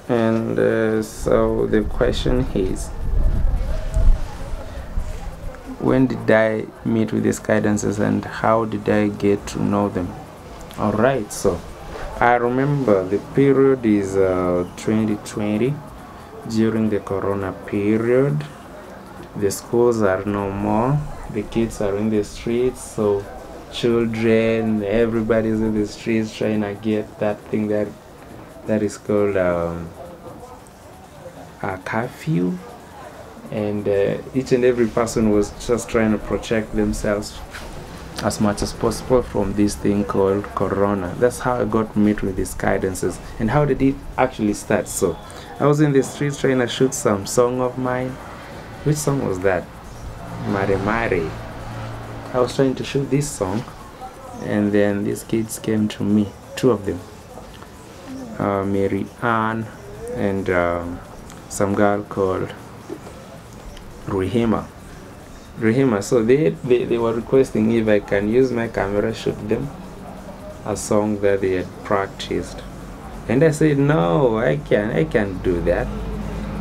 And so the question is, when did I meet with the Skydancers and how did I get to know them? Alright, so I remember the period is 2020, during the corona period. The schools are no more, the kids are in the streets, so children, everybody's in the streets trying to get that thing that is called a curfew, and each and every person was just trying to protect themselves as much as possible from this thing called corona. That's how I got to meet with the Skydancers. And how did it actually start? So I was in the streets trying to shoot some song of mine. Which song was that? Mare Mare. I was trying to shoot this song, and then these kids came to me, two of them, Mary Ann and some girl called Ruhima. So they were requesting if I can use my camera, shoot them a song that they had practiced. And I said, no, I can't do that,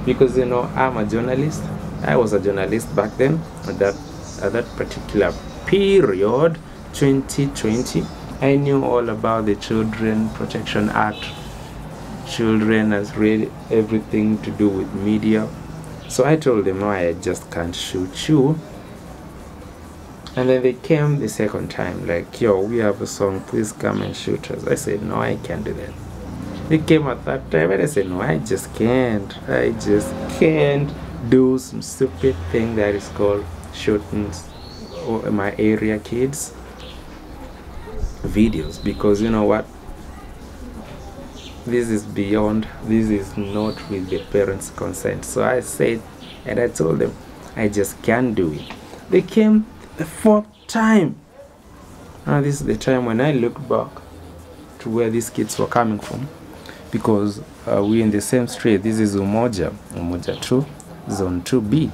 because you know, I'm a journalist. I was a journalist back then, at that particular period, 2020. I knew all about the Children Protection Act. Children has really everything to do with media. So I told them, no, I just can't shoot you. And then they came the second time, like, yo, we have a song, please come and shoot us. I said, no, I can't do that. They came a third time, and I said, no, I just can't do some stupid thing that is called shooting my area kids videos, because you know what, this is beyond, this is not with the parents' consent. So I said, and I told them, I just can't do it. They came the fourth time. Now this is the time when I look back to where these kids were coming from, because we're in the same street. This is Umoja 2, Zone 2B.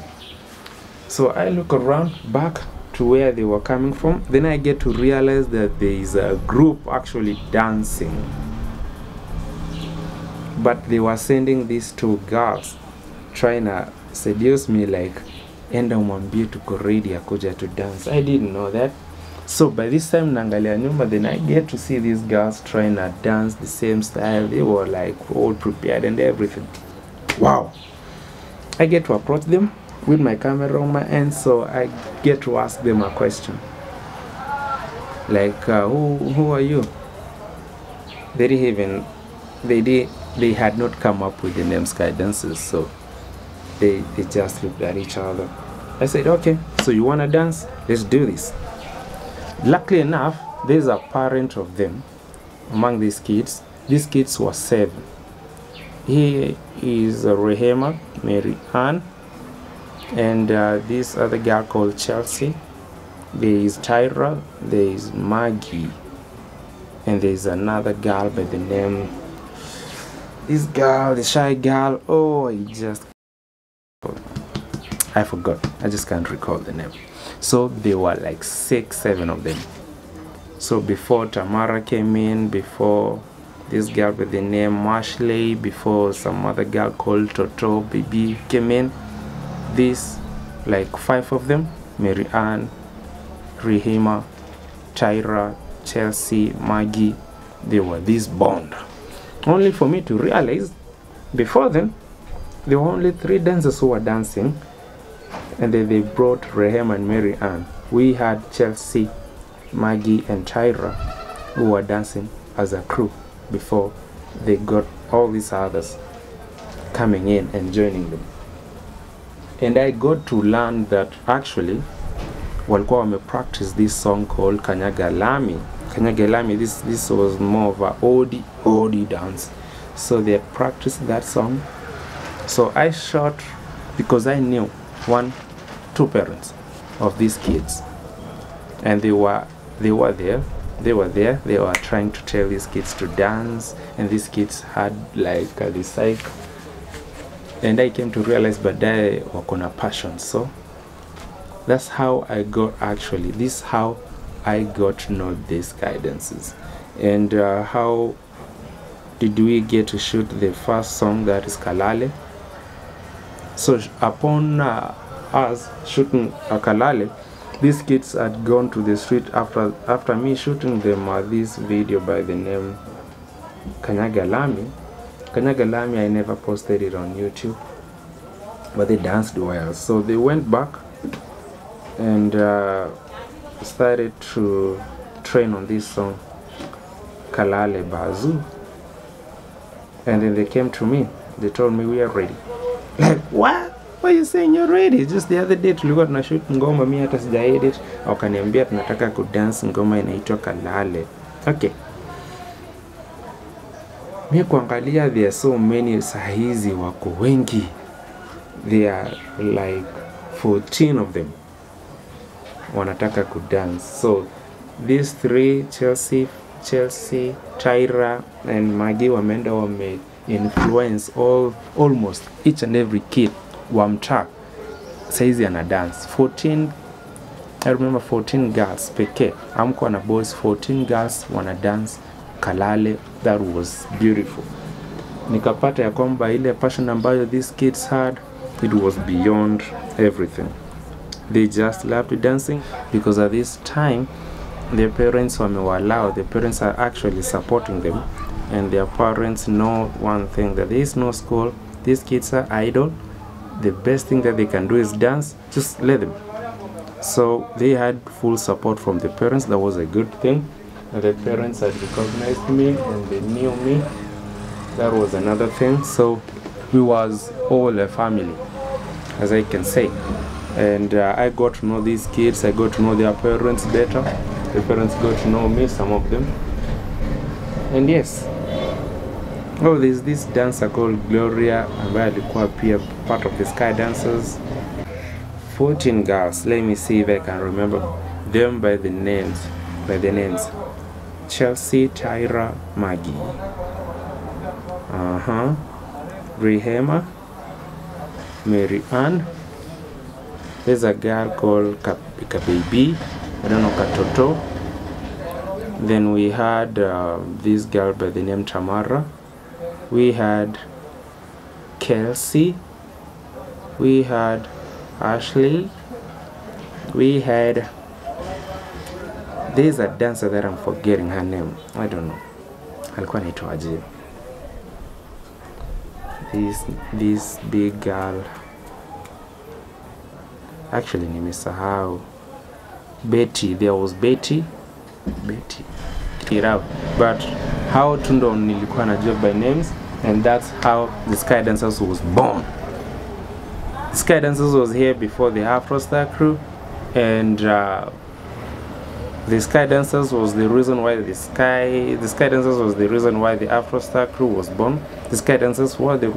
So I look around back to where they were coming from. Then I get to realize that there is a group actually dancing, but they were sending these two girls trying to seduce me, like, enda umwambie tuko ready akuja to dance. I didn't know that. So by this time nangalia nyuma, then I get to see these girls trying to dance the same style. They were like all prepared and everything. Wow. I get to approach them with my camera on my end, so I get to ask them a question, like, who are you? They had not come up with the name Skydancers, so they just looked at each other. I said, okay, so you wanna dance? Let's do this. Luckily enough, there's a parent of them among these kids. These kids were 7. He is Rehema, Mary Ann, and this other girl called Chelsea. There is Tyra, there is Maggie, and there is another girl by the name, this girl, the shy girl, oh, I forgot, I just can't recall the name. So there were like 6, 7 of them. So before Tamara came in, before this girl with the name Ashley, before some other girl called Toto Baby came in, these like 5 of them, Mary Ann, Rehema, Tyra, Chelsea, Maggie, they were this bond. Only for me to realize, before then, there were only 3 dancers who were dancing, and then they brought Rehema and Mary Ann. We had Chelsea, Maggie, and Tyra who were dancing as a crew before they got all these others coming in and joining them. And I got to learn that actually walikuwa wame practice this song called Kanyaga Lami. Kanyaga Lami, this was more of a odi dance. So they practiced that song. So I shot, because I knew 2 parents of these kids, and they were there. They were trying to tell these kids to dance, and these kids had like the psych. And I came to realize, but they were on a passion. So that's how I got, actually, this is how I got to know these Skydancers, and how did we get to shoot the first song, that is Kalale. So upon us shooting Kalale, these kids had gone to the street after me shooting them this video by the name Kanyagalami. Kanyagalami, I never posted it on YouTube, but they danced well. So they went back and started to train on this song Kalale Bazoo, and then they came to me. They told me we are ready. Like, what? Why are you saying you're ready? Just the other day tulikuwa tunashoot ngoma, mimi hata sija edit, wakaniambia tunataka kudance ngoma inaitwa Kalale. Okay. Mimi kuangalia, there are so many sahizi wako wengi. There are like 14 of them wanataka kudance. So these three, Chelsea, Tyra and Maggie, wameenda wame influence almost each and every kid wa mtaa saizi ana dance. 14, I remember 14 girls pekee, amkuwa na boys, 14 girls wana dance Kalale. That was beautiful. Nikapata ya kwamba ile passion ambayo these kids had, it was beyond everything. They just loved dancing because at this time their parents wamewallow, their parents are actually supporting them, and their parents know one thing, that there is no school, these kids are idle, the best thing that they can do is dance, just let them. So they had full support from the parents. That was a good thing. And the parents had recognized me and they knew me. That was another thing. So we was all a family, as I can say. And I got to know these kids, I got to know their parents better. The parents got to know me, some of them. And yes, oh, there's this dancer called Gloria, ambaye alikuwa pia part of the Skydancers. 14 girls, let me see if I can remember them by the names. Chelsea, Tyra, Maggie, Rehema, Mary Ann. There's a girl called Baby, I don't know, Katoto. Then we had this girl by the name Tamara. We had Kelsey. We had Ashley. We had, there's a dancer that I'm forgetting her name, I don't know, alikuwa anaitwa aje. This big girl, actually nimesahau. Betty, there was Betty, but how tundo nilikuwa najua by names, and that's how the Skydancers was born. The Skydancers was here before the Afro Star crew, and the Skydancers was the reason why the Skydancers was the reason why the Afro Star crew was born. The Skydancers were the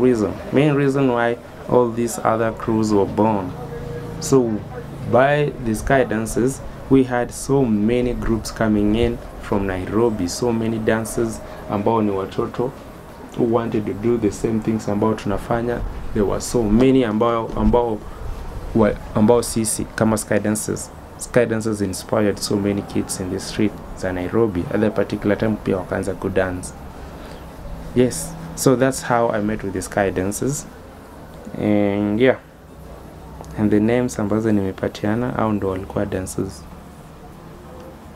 main reason why all these other crews were born. So by the Skydancers, we had so many groups coming in from Nairobi, so many dancers ambao ni watoto who wanted to do the same things ambao tunafanya. There were so many ambao sisi kama Skydancers inspired so many kids in the street za Nairobi. At that particular time pia wakaanza kudance. Yes, so that's how I met with the Skydancers. And yeah, and the names ambazo nimepatiana au ndo walikuwa dancers.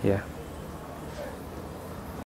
Yeah.